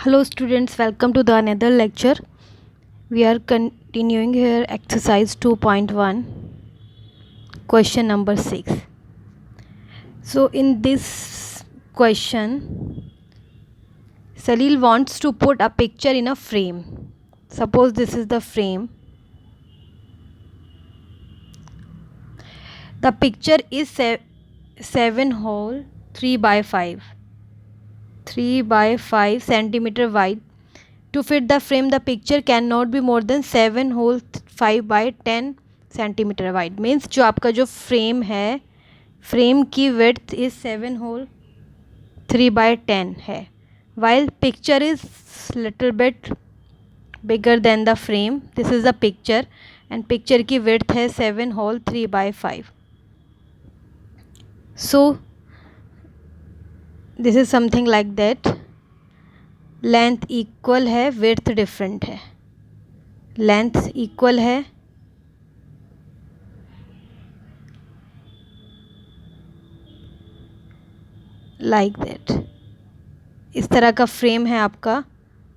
Hello students, welcome to the another lecture. We are continuing here exercise 2.1 question number 6. So in this question Salil wants to put a picture in a frame. Suppose this is the frame. The picture is 7 whole 3 by 5 centimeter wide. To fit the frame, the picture cannot be more than 7 whole 5 by 10 centimetre wide. Means जो आपका जो frame है, frame की width is 7 whole 3 by 10 है, while picture is little bit bigger than the frame. This is the picture and picture की width है 7 whole 3 by 5. So this is something like that. Length equal है, width different है. Length equal है, like that. इस तरह का frame है आपका.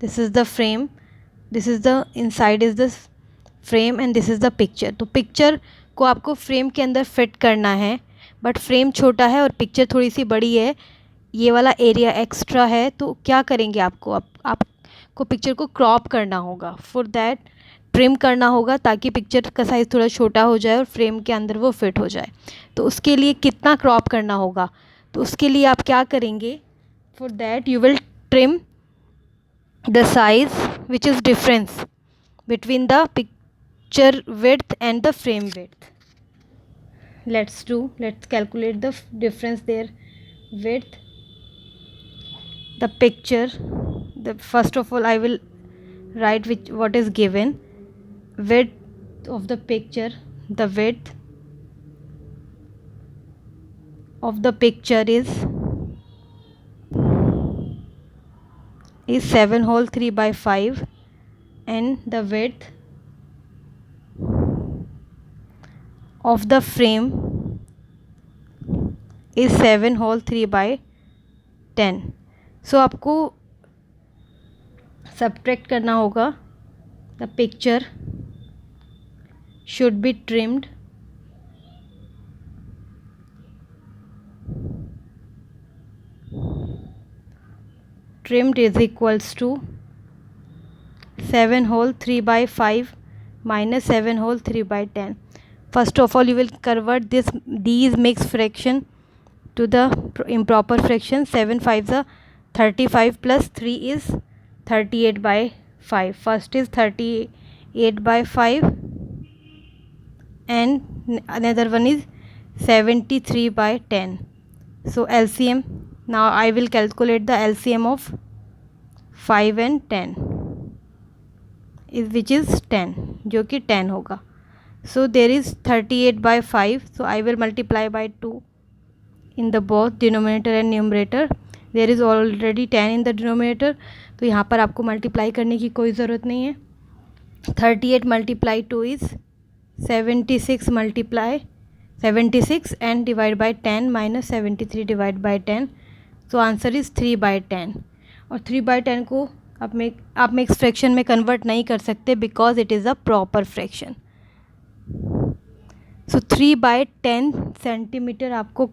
This is the frame, this is the inside is the frame and this is the picture. तो picture को आपको फ्रेम के अंदर फिट करना है, बट फ्रेम छोटा है और पिक्चर थोड़ी सी बड़ी है. ये वाला एरिया एक्स्ट्रा है, तो क्या करेंगे आपको पिक्चर को क्रॉप करना होगा. फॉर दैट ट्रिम करना होगा ताकि पिक्चर का साइज़ थोड़ा छोटा हो जाए और फ्रेम के अंदर वो फिट हो जाए. तो उसके लिए कितना क्रॉप करना होगा, तो उसके लिए आप क्या करेंगे. For that you will trim the size which is difference between the picture width and the frame width. let's calculate the difference there. Width, the picture, first of all I will write what is given. Width of the picture, the width of the picture is 7 whole 3 by 5 and the width of the frame is 7 whole 3 by 10. सो आपको subtract करना होगा. The picture should be trimmed is equals to 7 whole 3 by 5 minus 7 whole 3 by 10. First of all you will convert these mixed fraction to the improper fraction. 7 5s are 35 plus 3 is 38 by 5. First is 38 by 5 and another one is 73 by 10. So LCM, now I will calculate the LCM of 5 and 10 which is 10, जो कि 10 होगा. So there is 38 by 5, so I will multiply by 2 in the both denominator and numerator. There is already 10 in the denominator, तो यहाँ पर आपको multiply करने की कोई ज़रूरत नहीं है. 38 multiply 2 is 76 multiply 76 and divide by 10 minus 73 divide by 10. So answer is 3 by 10. और 3 by 10 को आप मिक्स फ्रैक्शन में कन्वर्ट नहीं कर सकते because it is a proper fraction. So 3 by 10 centimetre आपको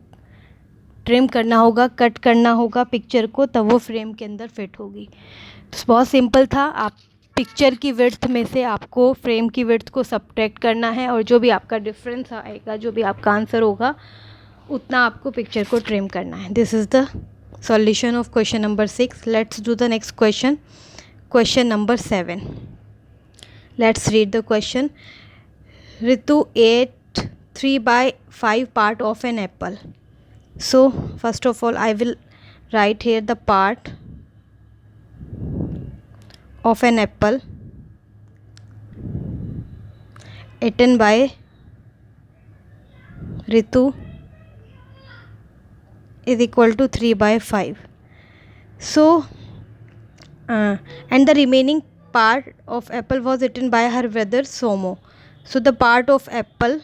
ट्रिम करना होगा, कट करना होगा पिक्चर को, तब वो फ्रेम के अंदर फिट होगी. तो बहुत सिंपल था. आप पिक्चर की विड्थ में से आपको फ्रेम की विड्थ को सब्ट्रैक्ट करना है और जो भी आपका डिफरेंस आएगा, जो भी आपका आंसर होगा, उतना आपको पिक्चर को ट्रिम करना है. This is the solution of question number 6. Let's do the next question. Question number 7. Let's read the question. Ritu ate 3 by 5 part of an apple. So first of all I will write here the part of an apple eaten by Ritu is equal to 3 by 5. So and the remaining part of apple was eaten by her brother Somo. So the part of apple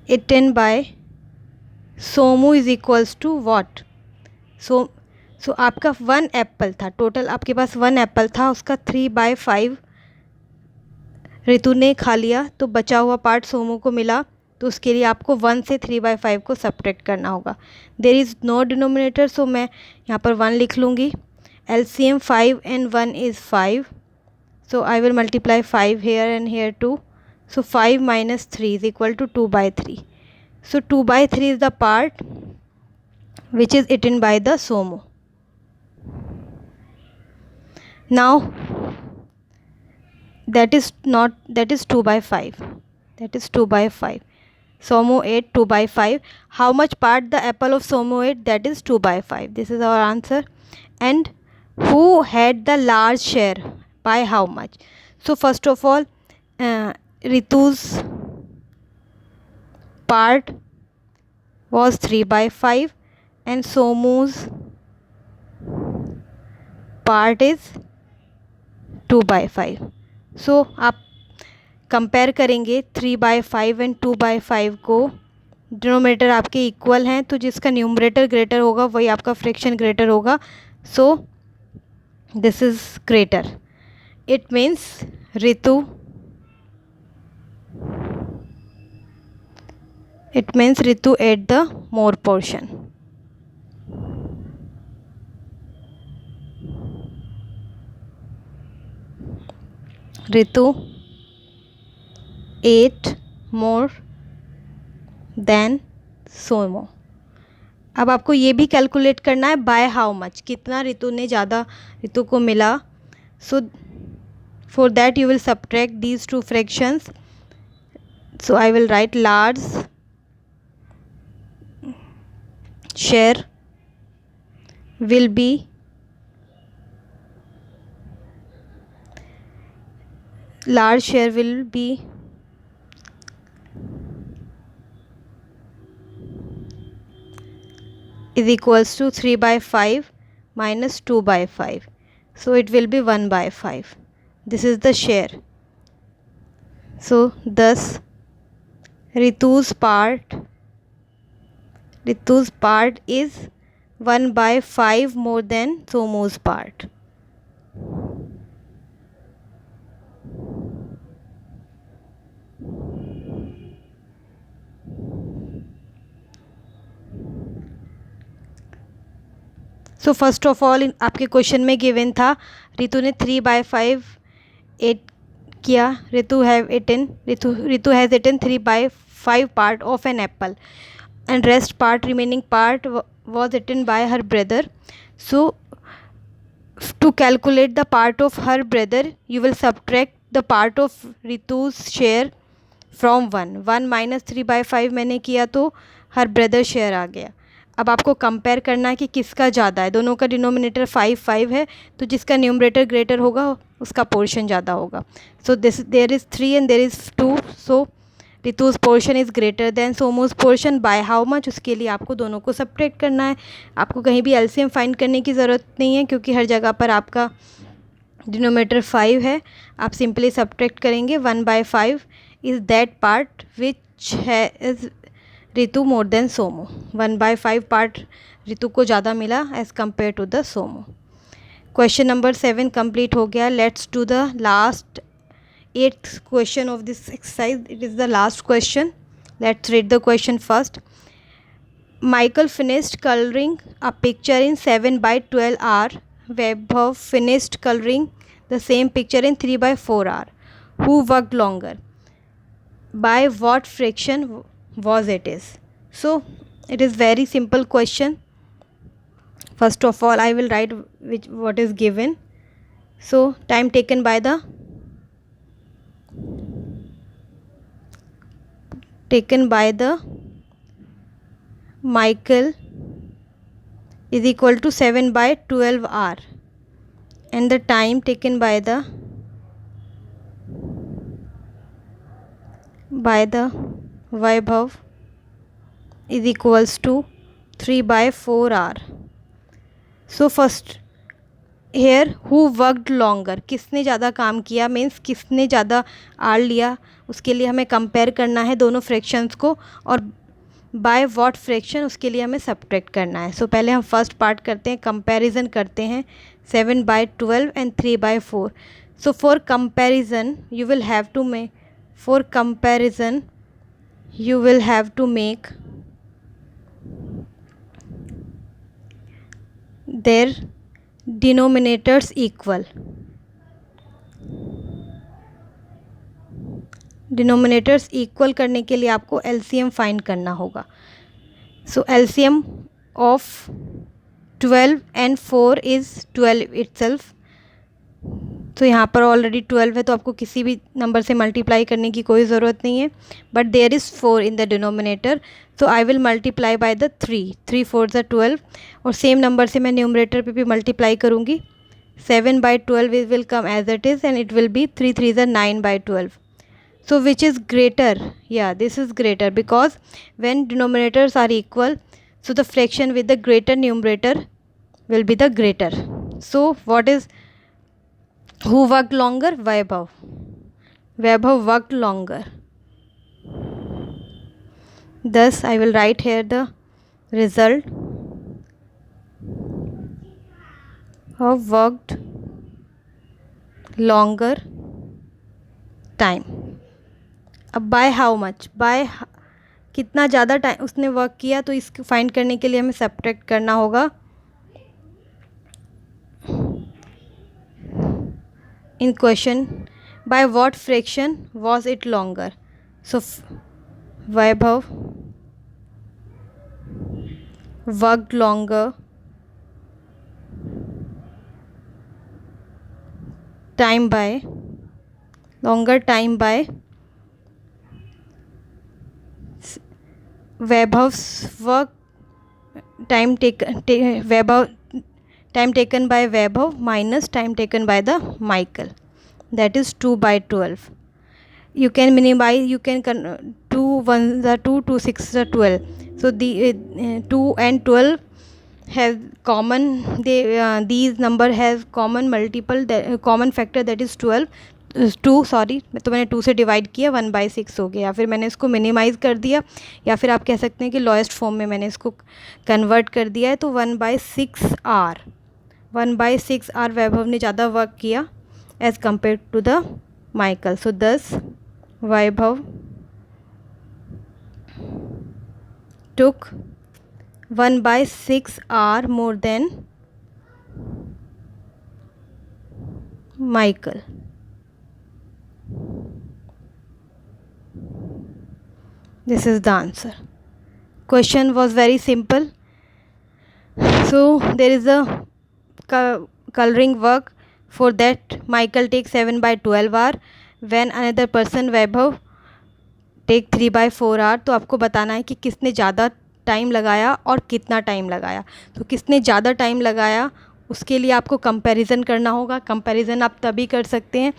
eaten by Somu is equals to what? So आपका 1 Apple था, total आपके पास 1 Apple था, उसका 3/5 ऋतु ने खा लिया, तो बचा हुआ पार्ट सोमू को मिला, तो उसके लिए आपको 1 से 3/5 को सब्ट्रैक्ट करना होगा। देयर इज़ नो डिनोमिनेटर, सो मैं यहाँ पर 1 लिख लूँगी। LCM 5 and 1 is 5, so I will multiply 5 here and here too. So 5 minus 3 is equal to 2/3. So 2/3 is the part which is eaten by the Somu. Now that is 2/5. That is 2/5. Somu ate 2/5. How much part the apple of Somu ate? That is 2/5. This is our answer. And who had the large share? By how much? So first of all, Ritu's part was 3/5 and Somu's part is 2/5. So आप compare करेंगे 3/5 and 2/5 को, denominator आपके equal हैं, तो जिसका numerator greater होगा वही आपका फ्रैक्शन ग्रेटर होगा. So this is greater. It means Ritu ate the more portion. Ritu ate more than Somo. अब आपको ये भी कैलकुलेट करना है बाय हाउ मच, कितना ऋतु ने ज़्यादा ऋतु को मिला. So for that you will subtract these two fractions. So I will write large share will be is equals to 3/5 minus 2/5. So it will be 1/5. This is the share. So thus Ritu's part is 1/5 more than Somu's part. So first of all आपके question में given था ऋतु ने 3/5 eight किया. ऋतु has eaten 3/5 part of an apple and remaining part was eaten by her brother. So to calculate the part of her brother, you will subtract the part of Ritu's share from 1 minus 3/5 मैंने किया तो her brother share आ गया. अब आपको compare करना है कि किसका ज़्यादा है. दोनों का डिनोमिनेटर 5 है, तो जिसका न्यूमरेटर ग्रेटर होगा उसका पोर्शन ज़्यादा होगा. So there is 3 and there is 2. So ऋतु's पोर्शन इज़ ग्रेटर देन सोमू's पोर्शन. बाय हाउ मच, उसके लिए आपको दोनों को सब्ट्रैक्ट करना है. आपको कहीं भी एलसीएम फाइंड करने की ज़रूरत नहीं है, क्योंकि हर जगह पर आपका डिनोमिनेटर 5 है. आप सिंपली सब्ट्रैक्ट करेंगे. 1/5 is that part which has Ritu more than सोमो. 1/5 पार्ट ऋतु को ज़्यादा मिला एज़ कम्पेयर टू द सोमो. क्वेश्चन नंबर 7 कंप्लीट हो गया. Let's do the last 8th question of this exercise. It is the last question. Let's read the question first. Michael finished coloring a picture in 7/12 hour. Vaibhav finished coloring the same picture in 3/4 hour. Who worked longer? By what fraction was it is? So it is very simple question. First of all, I will write what is given. So time taken by the Michael is equal to 7/12 hour, and the time taken by the Vaibhav is equals to 3/4 hour. So first here who worked longer, किसने ज़्यादा काम किया, means किसने ज़्यादा are लिया, उसके लिए हमें कंपेयर करना है दोनों फ्रैक्शंस को. और बाय व्हाट फ्रैक्शन, उसके लिए हमें सब्ट्रैक्ट करना है। सो पहले हम फर्स्ट पार्ट करते हैं, कंपैरिजन करते हैं 7/12 and 3/4। So for comparison you will have to make, for comparison you will have to make their denominators equal. Denominators equal करने के लिए आपको एलसीएम फाइंड करना होगा। So LCM of 12 and 4 is 12 itself. तो यहाँ पर ऑलरेडी 12 है, तो आपको किसी भी नंबर से मल्टीप्लाई करने की कोई ज़रूरत नहीं है, but there is 4 in the denominator, so I will multiply by the 3 4 ज़ 12, और सेम नंबर से मैं न्यूमरेटर पे भी मल्टीप्लाई करूँगी। 7/12 will come as it is and it will be 3 3 ज़ 9/12. So which is greater? Yeah, this is greater because when denominators are equal, so the fraction with the greater numerator will be the greater. So what is, who worked longer? Vaibhav. Vaibhav worked longer. Thus I will write here the result of worked longer time. अब bye how much, bye कितना ज़्यादा time उसने work किया, तो इसको find करने के लिए हमें सब्ट्रैक्ट करना होगा। In question, by what fraction was it longer? So Vaibhav worked longer time by, longer time by Vaibhav's work time taken by Vaibhav minus time taken by the Michael, that is 2/12. You can minimize, you can 2 1s are 2, 2 6s are 12. So the 2 and 12 have common, these number have common multiple, common factor, that is 12 2, sorry, तो मैंने 2 से divide किया, 1/6 हो गया, या फिर मैंने इसको मिनिमाइज़ कर दिया, या फिर आप कह सकते हैं कि लोएस्ट फॉर्म में मैंने इसको कन्वर्ट कर दिया है। तो 1/6 आर वैभव ने ज़्यादा वर्क किया as compare to the Michael. So 10 Vaibhav took 1/6 are more than Michael. This is the answer. Question was very simple. So there is a coloring work. For that Michael takes 7/12 hour, when another person Vaibhav take 3/4 hour. तो आपको बताना है कि किसने ज़्यादा time लगाया और कितना टाइम लगाया। तो किसने ज़्यादा टाइम लगाया उसके लिए आपको कंपैरिजन करना होगा। कंपैरिजन आप तभी कर सकते हैं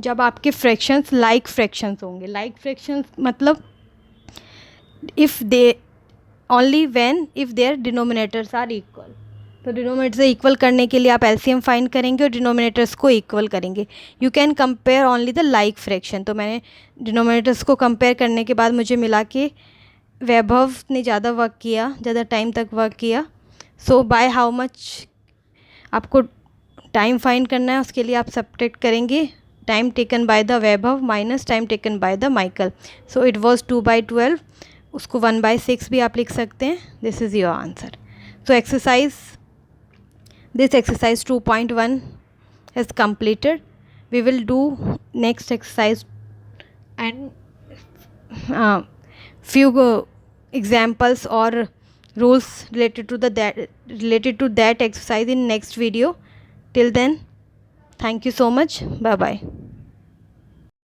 जब आपके फ्रैक्शंस लाइक फ्रैक्शंस होंगे। लाइक फ्रैक्शंस मतलब if they only when if their denominators are equal. तो डिनोमिनेटर से इक्वल करने के लिए आप एलसीएम फाइंड करेंगे और डिनोमिनेटर्स को इक्वल करेंगे। You can compare only the like fraction. तो मैंने डिनोमिनेटर्स को कंपेयर करने के बाद मुझे मिला कि वैभव ने ज़्यादा वर्क किया, ज़्यादा टाइम तक वर्क किया। सो बाय हाउ मच आपको टाइम फाइंड करना है, उसके लिए आप सब्ट्रैक्ट करेंगे time taken by the Vaibhav minus time taken by the Michael. So it was 2/12, उसको 1/6 भी आप लिख सकते हैं। This is your answer. So exercise, this exercise 2.1 is completed. We will do next exercise and few examples or rules related to that exercise in next video. Till then, thank you so much. Bye bye.